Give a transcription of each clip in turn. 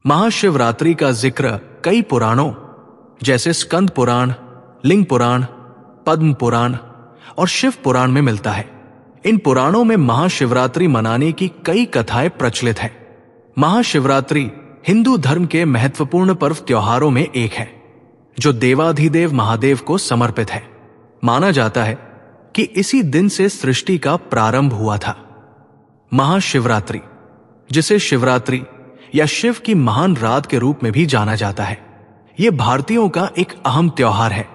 महाशिवरात्रि का जिक्र कई पुराणों जैसे स्कंद पुराण, लिंग पुराण, पद्म पुराण और शिव पुराण में मिलता है। इन पुराणों में महाशिवरात्रि मनाने की कई कथाएं प्रचलित हैं। महाशिवरात्रि हिंदू धर्म के महत्वपूर्ण पर्व त्योहारों में एक है, जो देवाधिदेव महादेव को समर्पित है। माना जाता है कि इसी दिन से सृष्टि का प्रारंभ हुआ था। महाशिवरात्रि, जिसे शिवरात्रि या शिव की महान रात के रूप में भी जाना जाता है, यह भारतीयों का एक अहम त्योहार है।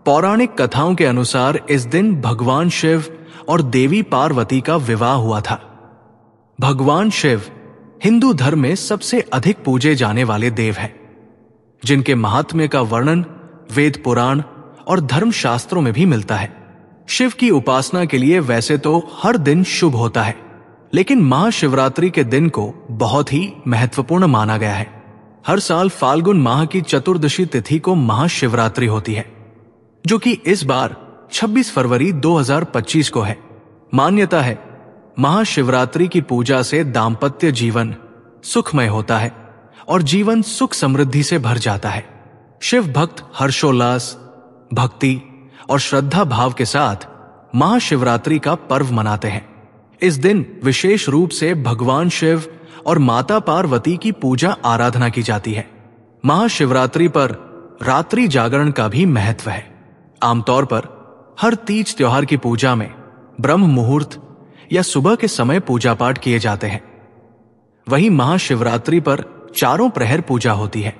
पौराणिक कथाओं के अनुसार इस दिन भगवान शिव और देवी पार्वती का विवाह हुआ था। भगवान शिव हिंदू धर्म में सबसे अधिक पूजे जाने वाले देव हैं, जिनके महात्म्य का वर्णन वेद पुराण और धर्मशास्त्रों में भी मिलता है। शिव की उपासना के लिए वैसे तो हर दिन शुभ होता है, लेकिन महाशिवरात्रि के दिन को बहुत ही महत्वपूर्ण माना गया है। हर साल फाल्गुन माह की चतुर्दशी तिथि को महाशिवरात्रि होती है, जो कि इस बार 26 फरवरी 2025 को है। मान्यता है महाशिवरात्रि की पूजा से दाम्पत्य जीवन सुखमय होता है और जीवन सुख समृद्धि से भर जाता है। शिव भक्त हर्षोल्लास, भक्ति और श्रद्धा भाव के साथ महाशिवरात्रि का पर्व मनाते हैं। इस दिन विशेष रूप से भगवान शिव और माता पार्वती की पूजा आराधना की जाती है। महाशिवरात्रि पर रात्रि जागरण का भी महत्व है। आमतौर पर हर तीज त्योहार की पूजा में ब्रह्म मुहूर्त या सुबह के समय पूजा पाठ किए जाते हैं। वहीं महाशिवरात्रि पर चारों प्रहर पूजा होती है।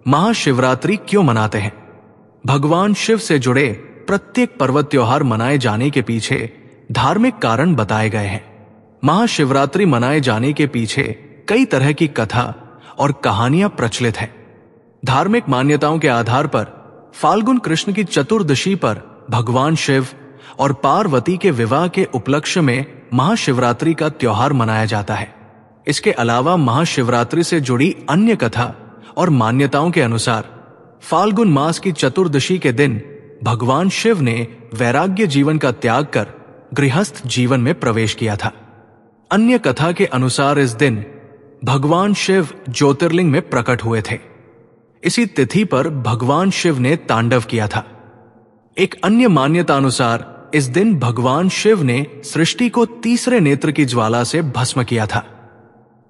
महाशिवरात्रि क्यों मनाते हैं? भगवान शिव से जुड़े प्रत्येक पर्व त्योहार मनाए जाने के पीछे धार्मिक कारण बताए गए हैं। महाशिवरात्रि मनाए जाने के पीछे कई तरह की कथा और कहानियां प्रचलित हैं। धार्मिक मान्यताओं के आधार पर फाल्गुन कृष्ण की चतुर्दशी पर भगवान शिव और पार्वती के विवाह के उपलक्ष्य में महाशिवरात्रि का त्योहार मनाया जाता है। इसके अलावा महाशिवरात्रि से जुड़ी अन्य कथा और मान्यताओं के अनुसार फाल्गुन मास की चतुर्दशी के दिन भगवान शिव ने वैराग्य जीवन का त्याग कर गृहस्थ जीवन में प्रवेश किया था। अन्य कथा के अनुसार इस दिन भगवान शिव ज्योतिर्लिंग में प्रकट हुए थे। इसी तिथि पर भगवान शिव ने तांडव किया था। एक अन्य मान्यता अनुसार इस दिन भगवान शिव ने सृष्टि को तीसरे नेत्र की ज्वाला से भस्म किया था।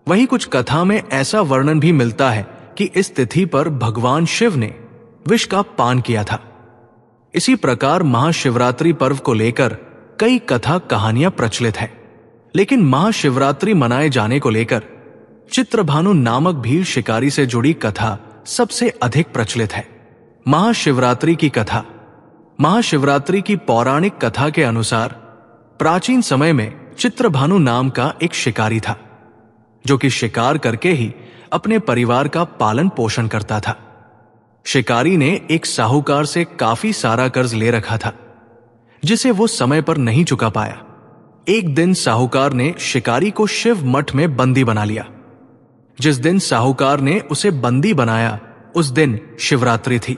वहीं कुछ कथा में ऐसा वर्णन भी मिलता है कि इस तिथि पर भगवान शिव ने विष का पान किया था। इसी प्रकार महाशिवरात्रि पर्व को लेकर कई कथा कहानियां प्रचलित हैं, लेकिन महाशिवरात्रि मनाए जाने को लेकर चित्रभानु नामक भील शिकारी से जुड़ी कथा सबसे अधिक प्रचलित है। महाशिवरात्रि की कथा। महाशिवरात्रि की पौराणिक कथा के अनुसार प्राचीन समय में चित्रभानु नाम का एक शिकारी था, जो कि शिकार करके ही अपने परिवार का पालन पोषण करता था। शिकारी ने एक साहूकार से काफी सारा कर्ज ले रखा था, जिसे वो समय पर नहीं चुका पाया। एक दिन साहूकार ने शिकारी को शिव मठ में बंदी बना लिया। जिस दिन साहूकार ने उसे बंदी बनाया, उस दिन शिवरात्रि थी।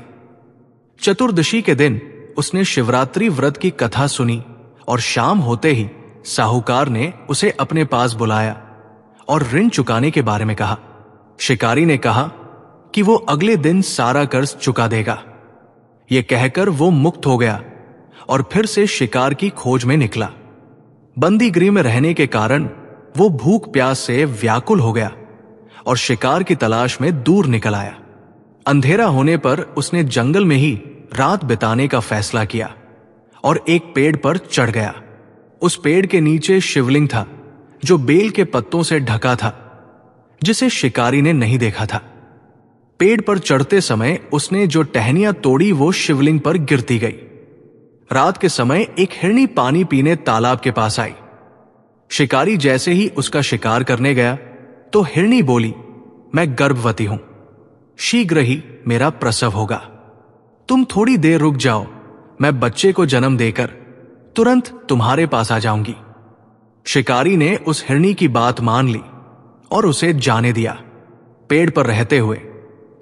चतुर्दशी के दिन उसने शिवरात्रि व्रत की कथा सुनी और शाम होते ही साहूकार ने उसे अपने पास बुलाया और ऋण चुकाने के बारे में कहा। शिकारी ने कहा कि वो अगले दिन सारा कर्ज चुका देगा। ये कहकर वो मुक्त हो गया और फिर से शिकार की खोज में निकला। बंदी गृह में रहने के कारण वो भूख प्यास से व्याकुल हो गया और शिकार की तलाश में दूर निकल आया। अंधेरा होने पर उसने जंगल में ही रात बिताने का फैसला किया और एक पेड़ पर चढ़ गया। उस पेड़ के नीचे शिवलिंग था, जो बेल के पत्तों से ढका था, जिसे शिकारी ने नहीं देखा था। पेड़ पर चढ़ते समय उसने जो टहनियां तोड़ी वो शिवलिंग पर गिरती गई। रात के समय एक हिरनी पानी पीने तालाब के पास आई। शिकारी जैसे ही उसका शिकार करने गया तो हिरनी बोली, मैं गर्भवती हूं, शीघ्र ही मेरा प्रसव होगा। तुम थोड़ी देर रुक जाओ, मैं बच्चे को जन्म देकर तुरंत तुम्हारे पास आ जाऊंगी। शिकारी ने उस हिरनी की बात मान ली और उसे जाने दिया। पेड़ पर रहते हुए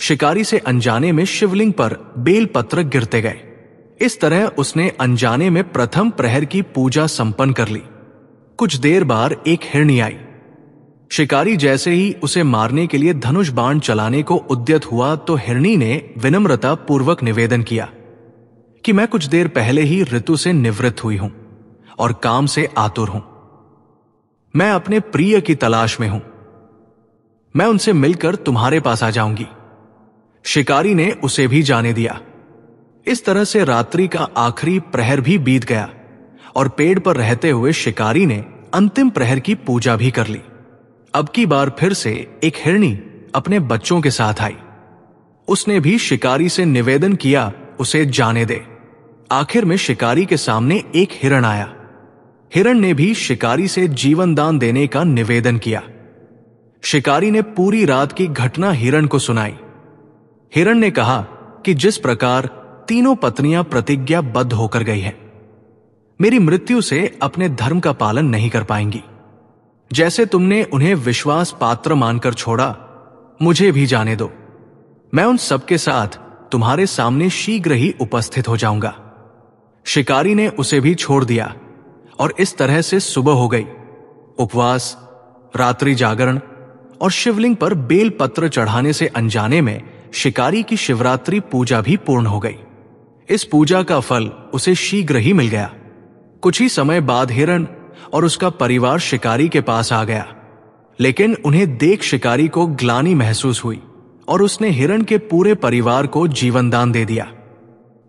शिकारी से अनजाने में शिवलिंग पर बेल पत्र गिरते गए। इस तरह उसने अनजाने में प्रथम प्रहर की पूजा संपन्न कर ली। कुछ देर बाद एक हिरनी आई। शिकारी जैसे ही उसे मारने के लिए धनुष बाण चलाने को उद्यत हुआ तो हिरणी ने विनम्रता पूर्वक निवेदन किया कि मैं कुछ देर पहले ही ऋतु से निवृत्त हुई हूं और काम से आतुर हूं। मैं अपने प्रिय की तलाश में हूं। मैं उनसे मिलकर तुम्हारे पास आ जाऊंगी। शिकारी ने उसे भी जाने दिया। इस तरह से रात्रि का आखिरी प्रहर भी बीत गया और पेड़ पर रहते हुए शिकारी ने अंतिम प्रहर की पूजा भी कर ली। अब की बार फिर से एक हिरणी अपने बच्चों के साथ आई। उसने भी शिकारी से निवेदन किया उसे जाने दे। आखिर में शिकारी के सामने एक हिरण आया। हिरण ने भी शिकारी से जीवन दान देने का निवेदन किया। शिकारी ने पूरी रात की घटना हिरण को सुनाई। हिरण ने कहा कि जिस प्रकार तीनों पत्नियां प्रतिज्ञाबद्ध होकर गई हैं, मेरी मृत्यु से अपने धर्म का पालन नहीं कर पाएंगी। जैसे तुमने उन्हें विश्वास पात्र मानकर छोड़ा, मुझे भी जाने दो। मैं उन सबके साथ तुम्हारे सामने शीघ्र ही उपस्थित हो जाऊंगा। शिकारी ने उसे भी छोड़ दिया और इस तरह से सुबह हो गई। उपवास, रात्रि जागरण और शिवलिंग पर बेल पत्र चढ़ाने से अनजाने में शिकारी की शिवरात्रि पूजा भी पूर्ण हो गई। इस पूजा का फल उसे शीघ्र ही मिल गया। कुछ ही समय बाद हिरण और उसका परिवार शिकारी के पास आ गया, लेकिन उन्हें देख शिकारी को ग्लानि महसूस हुई और उसने हिरण के पूरे परिवार को जीवन दान दे दिया।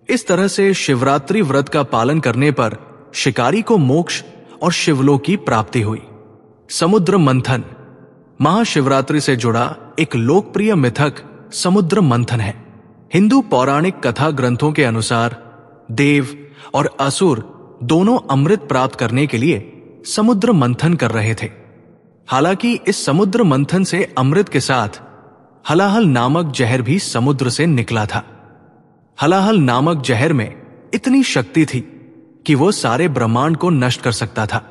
इस तरह से शिवरात्रि व्रत का पालन करने पर शिकारी को मोक्ष और शिवलोक की प्राप्ति हुई। समुद्र मंथन महाशिवरात्रि से जुड़ा एक लोकप्रिय मिथक समुद्र मंथन है। हिंदू पौराणिक कथा ग्रंथों के अनुसार देव और असुर दोनों अमृत प्राप्त करने के लिए समुद्र मंथन कर रहे थे। हालांकि इस समुद्र मंथन से अमृत के साथ हलाहल नामक जहर भी समुद्र से निकला था। हलाहल नामक जहर में इतनी शक्ति थी कि वो सारे ब्रह्मांड को नष्ट कर सकता था।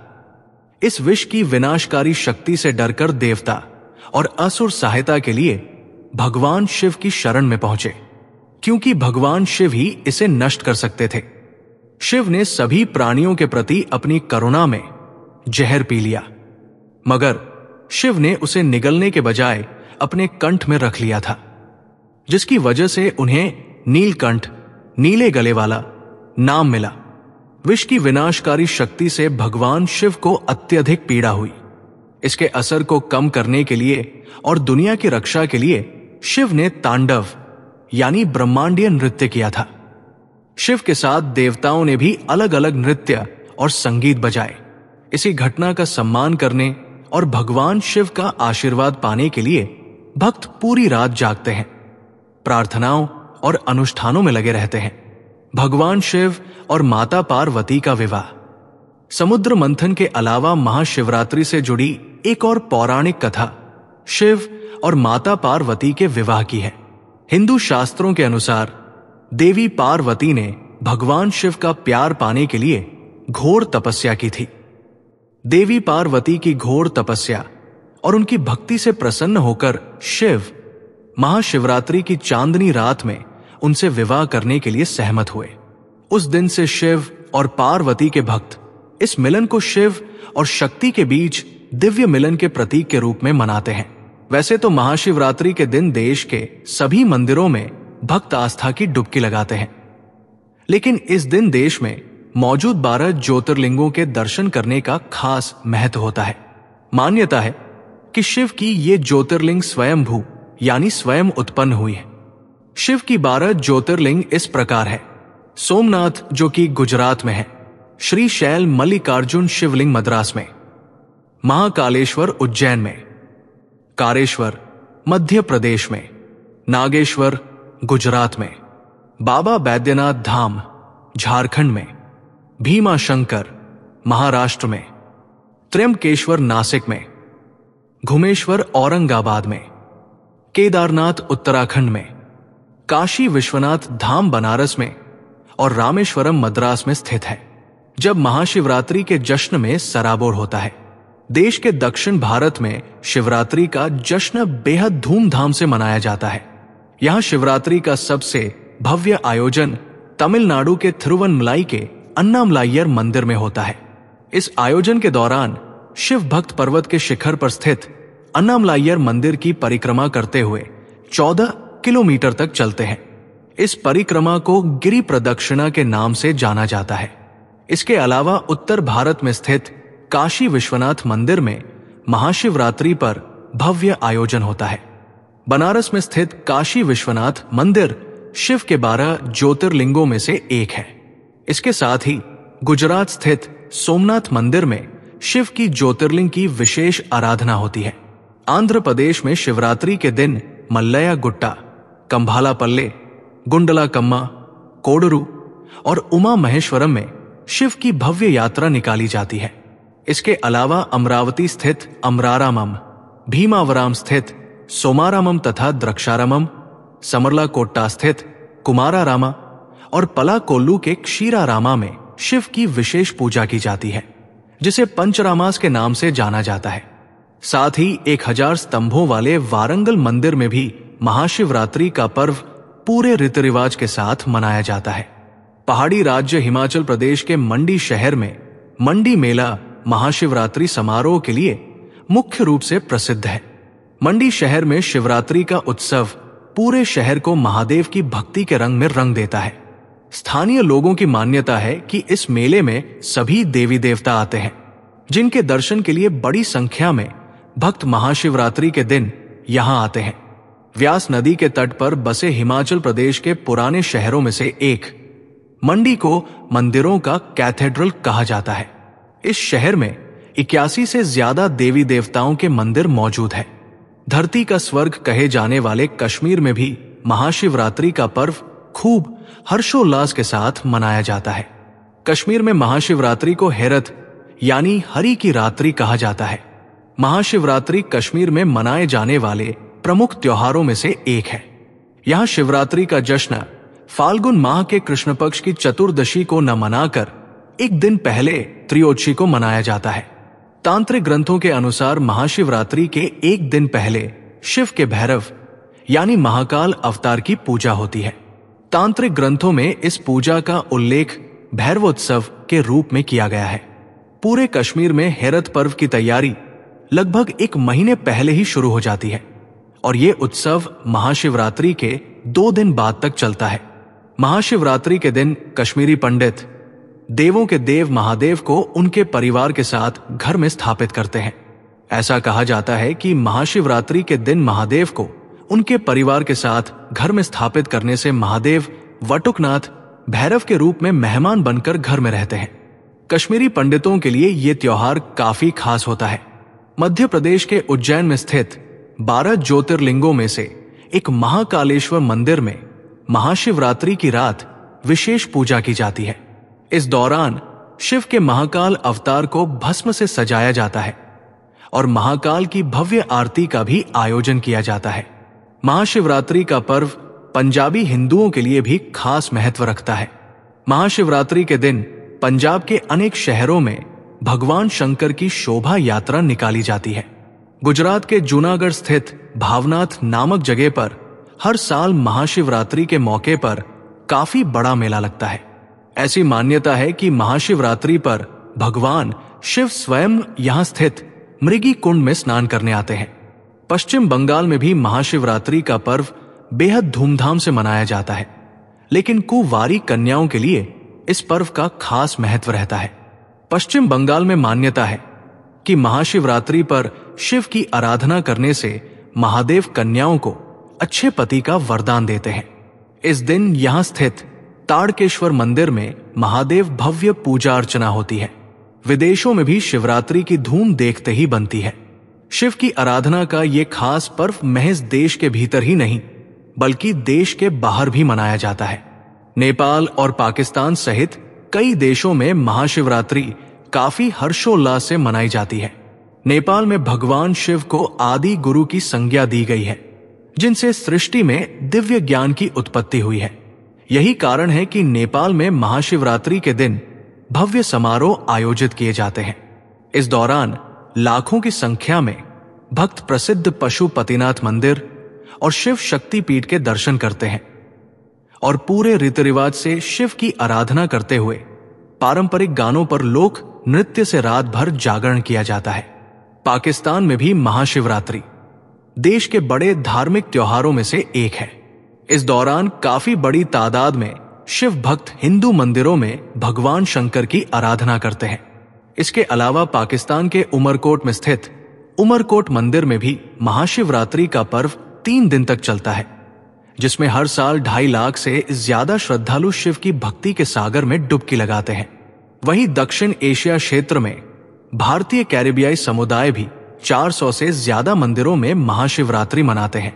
इस विष की विनाशकारी शक्ति से डरकर देवता और असुर सहायता के लिए भगवान शिव की शरण में पहुंचे, क्योंकि भगवान शिव ही इसे नष्ट कर सकते थे। शिव ने सभी प्राणियों के प्रति अपनी करुणा में जहर पी लिया, मगर शिव ने उसे निगलने के बजाय अपने कंठ में रख लिया था, जिसकी वजह से उन्हें नीलकंठ, नीले गले वाला नाम मिला। विष की विनाशकारी शक्ति से भगवान शिव को अत्यधिक पीड़ा हुई। इसके असर को कम करने के लिए और दुनिया की रक्षा के लिए शिव ने तांडव यानी ब्रह्मांडीय नृत्य किया था। शिव के साथ देवताओं ने भी अलग अलग नृत्य और संगीत बजाए। इसी घटना का सम्मान करने और भगवान शिव का आशीर्वाद पाने के लिए भक्त पूरी रात जागते हैं, प्रार्थनाओं और अनुष्ठानों में लगे रहते हैं। भगवान शिव और माता पार्वती का विवाह। समुद्र मंथन के अलावा महाशिवरात्रि से जुड़ी एक और पौराणिक कथा शिव और माता पार्वती के विवाह की है। हिंदू शास्त्रों के अनुसार देवी पार्वती ने भगवान शिव का प्यार पाने के लिए घोर तपस्या की थी। देवी पार्वती की घोर तपस्या और उनकी भक्ति से प्रसन्न होकर शिव महाशिवरात्रि की चांदनी रात में उनसे विवाह करने के लिए सहमत हुए। उस दिन से शिव और पार्वती के भक्त इस मिलन को शिव और शक्ति के बीच दिव्य मिलन के प्रतीक के रूप में मनाते हैं। वैसे तो महाशिवरात्रि के दिन देश के सभी मंदिरों में भक्त आस्था की डुबकी लगाते हैं, लेकिन इस दिन देश में मौजूद 12 ज्योतिर्लिंगों के दर्शन करने का खास महत्व होता है। मान्यता है कि शिव की ये ज्योतिर्लिंग स्वयंभू यानी स्वयं उत्पन्न हुई है। शिव की 12 ज्योतिर्लिंग इस प्रकार है। सोमनाथ जो कि गुजरात में है, श्रीशैल मल्लिकार्जुन शिवलिंग मद्रास में, महाकालेश्वर उज्जैन में, कारेश्वर मध्य प्रदेश में, नागेश्वर गुजरात में, बाबा बैद्यनाथ धाम झारखंड में, भीमा शंकर महाराष्ट्र में, त्र्यंबकेश्वर नासिक में, घुमेश्वर औरंगाबाद में, केदारनाथ उत्तराखंड में, काशी विश्वनाथ धाम बनारस में और रामेश्वरम मद्रास में स्थित है। जब महाशिवरात्रि के जश्न में सराबोर होता है। देश के दक्षिण भारत में शिवरात्रि का जश्न बेहद धूमधाम से मनाया जाता है। यहां शिवरात्रि का सबसे भव्य आयोजन तमिलनाडु के थिरुवन्नमलाई के अन्नामलाइयर मंदिर में होता है। इस आयोजन के दौरान शिव भक्त पर्वत के शिखर पर स्थित अन्नामलाइयर मंदिर की परिक्रमा करते हुए 14 किलोमीटर तक चलते हैं। इस परिक्रमा को गिरि प्रदक्षिणा के नाम से जाना जाता है। इसके अलावा उत्तर भारत में स्थित काशी विश्वनाथ मंदिर में महाशिवरात्रि पर भव्य आयोजन होता है। बनारस में स्थित काशी विश्वनाथ मंदिर शिव के 12 ज्योतिर्लिंगों में से एक है। इसके साथ ही गुजरात स्थित सोमनाथ मंदिर में शिव की ज्योतिर्लिंग की विशेष आराधना होती है। आंध्र प्रदेश में शिवरात्रि के दिन मल्लया गुट्टा, कंभालापल्ले, गुंडलाकम्मा, कोडरू और उमा महेश्वरम में शिव की भव्य यात्रा निकाली जाती है। इसके अलावा अमरावती स्थित अमरारामम, भीमावराम स्थित सोमारामम तथा द्रक्षारामम, समरलाकोट्टा स्थित कुमारारामा और पलाकोल्लू के क्षीरारामा में शिव की विशेष पूजा की जाती है, जिसे पंचरामास के नाम से जाना जाता है। साथ ही 1000 स्तंभों वाले वारंगल मंदिर में भी महाशिवरात्रि का पर्व पूरे रीति रिवाज के साथ मनाया जाता है। पहाड़ी राज्य हिमाचल प्रदेश के मंडी शहर में मंडी मेला महाशिवरात्रि समारोह के लिए मुख्य रूप से प्रसिद्ध है। मंडी शहर में शिवरात्रि का उत्सव पूरे शहर को महादेव की भक्ति के रंग में रंग देता है। स्थानीय लोगों की मान्यता है कि इस मेले में सभी देवी देवता आते हैं, जिनके दर्शन के लिए बड़ी संख्या में भक्त महाशिवरात्रि के दिन यहां आते हैं। व्यास नदी के तट पर बसे हिमाचल प्रदेश के पुराने शहरों में से एक मंडी को मंदिरों का कैथेड्रल कहा जाता है। इस शहर में 81 से ज्यादा देवी देवताओं के मंदिर मौजूद है। धरती का स्वर्ग कहे जाने वाले कश्मीर में भी महाशिवरात्रि का पर्व खूब हर्षोल्लास के साथ मनाया जाता है। कश्मीर में महाशिवरात्रि को हेरत यानी हरि की रात्रि कहा जाता है। महाशिवरात्रि कश्मीर में मनाए जाने वाले प्रमुख त्योहारों में से एक है। यहां शिवरात्रि का जश्न फाल्गुन माह के कृष्ण पक्ष की चतुर्दशी को न मनाकर एक दिन पहले त्रयोदशी को मनाया जाता है। तांत्रिक ग्रंथों के अनुसार महाशिवरात्रि के एक दिन पहले शिव के भैरव यानी महाकाल अवतार की पूजा होती है। तांत्रिक ग्रंथों में इस पूजा का उल्लेख भैरवोत्सव के रूप में किया गया है। पूरे कश्मीर में हेरत पर्व की तैयारी लगभग 1 महीने पहले ही शुरू हो जाती है और ये उत्सव महाशिवरात्रि के 2 दिन बाद तक चलता है। महाशिवरात्रि के दिन कश्मीरी पंडित देवों के देव महादेव को उनके परिवार के साथ घर में स्थापित करते हैं। ऐसा कहा जाता है कि महाशिवरात्रि के दिन महादेव को उनके परिवार के साथ घर में स्थापित करने से महादेव वटुकनाथ भैरव के रूप में मेहमान बनकर घर में रहते हैं। कश्मीरी पंडितों के लिए ये त्योहार काफी खास होता है। मध्य प्रदेश के उज्जैन में स्थित 12 ज्योतिर्लिंगों में से एक महाकालेश्वर मंदिर में महाशिवरात्रि की रात विशेष पूजा की जाती है। इस दौरान शिव के महाकाल अवतार को भस्म से सजाया जाता है और महाकाल की भव्य आरती का भी आयोजन किया जाता है। महाशिवरात्रि का पर्व पंजाबी हिंदुओं के लिए भी खास महत्व रखता है। महाशिवरात्रि के दिन पंजाब के अनेक शहरों में भगवान शंकर की शोभा यात्रा निकाली जाती है। गुजरात के जूनागढ़ स्थित भावनाथ नामक जगह पर हर साल महाशिवरात्रि के मौके पर काफी बड़ा मेला लगता है। ऐसी मान्यता है कि महाशिवरात्रि पर भगवान शिव स्वयं यहां स्थित मृगी कुंड में स्नान करने आते हैं। पश्चिम बंगाल में भी महाशिवरात्रि का पर्व बेहद धूमधाम से मनाया जाता है, लेकिन कुंवारी कन्याओं के लिए इस पर्व का खास महत्व रहता है। पश्चिम बंगाल में मान्यता है कि महाशिवरात्रि पर शिव की आराधना करने से महादेव कन्याओं को अच्छे पति का वरदान देते हैं। इस दिन यहां स्थित ताड़केश्वर मंदिर में महादेव भव्य पूजा अर्चना होती है। विदेशों में भी शिवरात्रि की धूम देखते ही बनती है। शिव की आराधना का ये खास पर्व महज देश के भीतर ही नहीं बल्कि देश के बाहर भी मनाया जाता है। नेपाल और पाकिस्तान सहित कई देशों में महाशिवरात्रि काफी हर्षोल्लास से मनाई जाती है। नेपाल में भगवान शिव को आदि गुरु की संज्ञा दी गई है, जिनसे सृष्टि में दिव्य ज्ञान की उत्पत्ति हुई है। यही कारण है कि नेपाल में महाशिवरात्रि के दिन भव्य समारोह आयोजित किए जाते हैं। इस दौरान लाखों की संख्या में भक्त प्रसिद्ध पशुपतिनाथ मंदिर और शिव शक्ति पीठ के दर्शन करते हैं और पूरे रीति रिवाज से शिव की आराधना करते हुए पारंपरिक गानों पर लोक नृत्य से रात भर जागरण किया जाता है। पाकिस्तान में भी महाशिवरात्रि देश के बड़े धार्मिक त्योहारों में से एक है। इस दौरान काफी बड़ी तादाद में शिव भक्त हिंदू मंदिरों में भगवान शंकर की आराधना करते हैं। इसके अलावा पाकिस्तान के उमरकोट में स्थित उमरकोट मंदिर में भी महाशिवरात्रि का पर्व 3 दिन तक चलता है, जिसमें हर साल 2.5 लाख से ज्यादा श्रद्धालु शिव की भक्ति के सागर में डुबकी लगाते हैं। वहीं दक्षिण एशिया क्षेत्र में भारतीय कैरिबियाई समुदाय भी 400 से ज्यादा मंदिरों में महाशिवरात्रि मनाते हैं,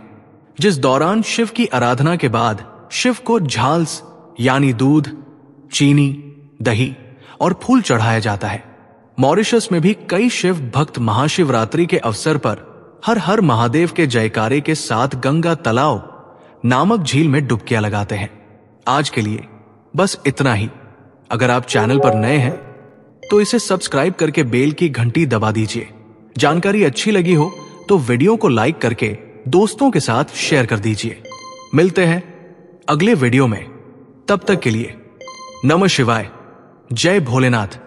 जिस दौरान शिव की आराधना के बाद शिव को झाल्स यानी दूध, चीनी, दही और फूल चढ़ाया जाता है। मॉरिशस में भी कई शिव भक्त महाशिवरात्रि के अवसर पर हर हर महादेव के जयकारे के साथ गंगा तलाव नामक झील में डुबकियां लगाते हैं। आज के लिए बस इतना ही। अगर आप चैनल पर नए हैं तो इसे सब्सक्राइब करके बेल की घंटी दबा दीजिए। जानकारी अच्छी लगी हो तो वीडियो को लाइक करके दोस्तों के साथ शेयर कर दीजिए। मिलते हैं अगले वीडियो में, तब तक के लिए नमः शिवाय, जय भोलेनाथ।